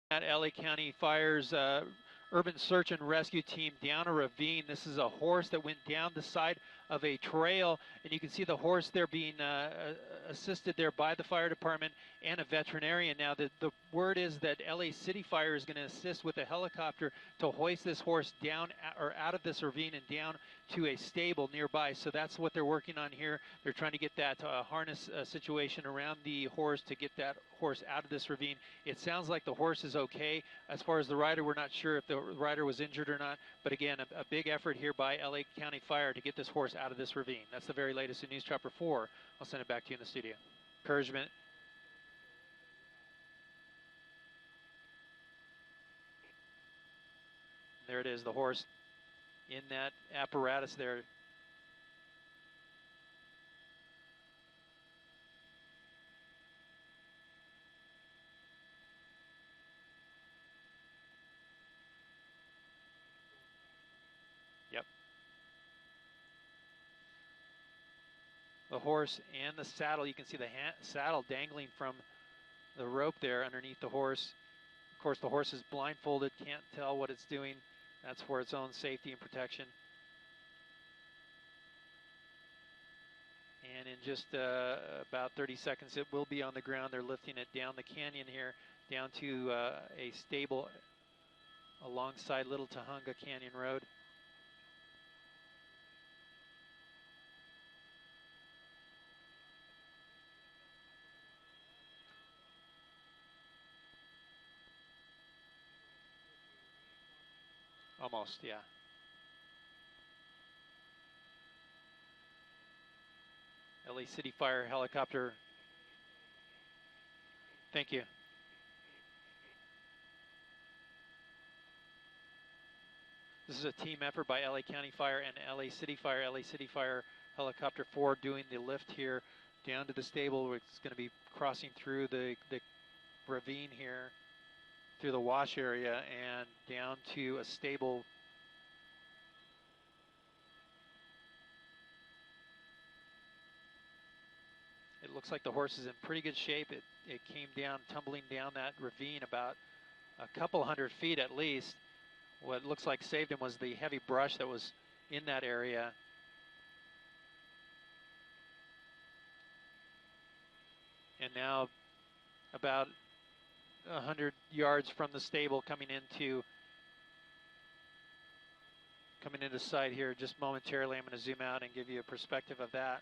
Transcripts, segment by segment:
At LA County Fire's urban search and rescue team down a ravine. This is a horse that went down the side of a trail, and you can see the horse there being assisted there by the fire department and a veterinarian. Now the word is that LA City Fire is going to assist with a helicopter to hoist this horse down or out of this ravine and down to a stable nearby. So that's what they're working on here. They're trying to get that harness situation around the horse to get that horse out of this ravine. It sounds like the horse is okay. As far as the rider, we're not sure if the rider was injured or not, but again, a big effort here by LA County Fire to get this horse out of this ravine. That's the very latest in News Chopper 4. I'll send it back to you in the studio. Encouragement. There it is, the horse in that apparatus there. Yep. The horse and the saddle, you can see the saddle dangling from the rope there underneath the horse. Of course, the horse is blindfolded, can't tell what it's doing. That's for its own safety and protection. And in just about 30 seconds, it will be on the ground. They're lifting it down the canyon here, down to a stable alongside Little Tujunga Canyon Road. Almost, yeah. LA City Fire helicopter. Thank you. This is a team effort by LA County Fire and LA City Fire. LA City Fire helicopter 4 doing the lift here down to the stable. It's going to be crossing through the ravine here, through the wash area and down to a stable. It looks like the horse is in pretty good shape. It came down, tumbling down that ravine about a couple hundred feet at least. What looks like saved him was the heavy brush that was in that area. And now about 100 yards from the stable coming into sight here just momentarily. I'm going to zoom out and give you a perspective of that.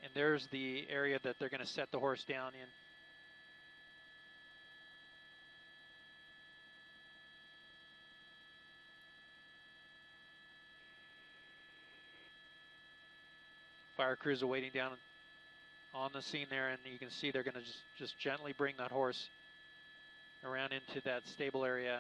And there's the area that they're going to set the horse down in. Fire crews are waiting down on the scene there, and you can see they're going to just gently bring that horse around into that stable area.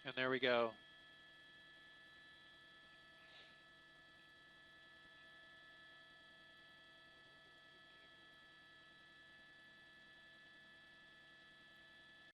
And there we go.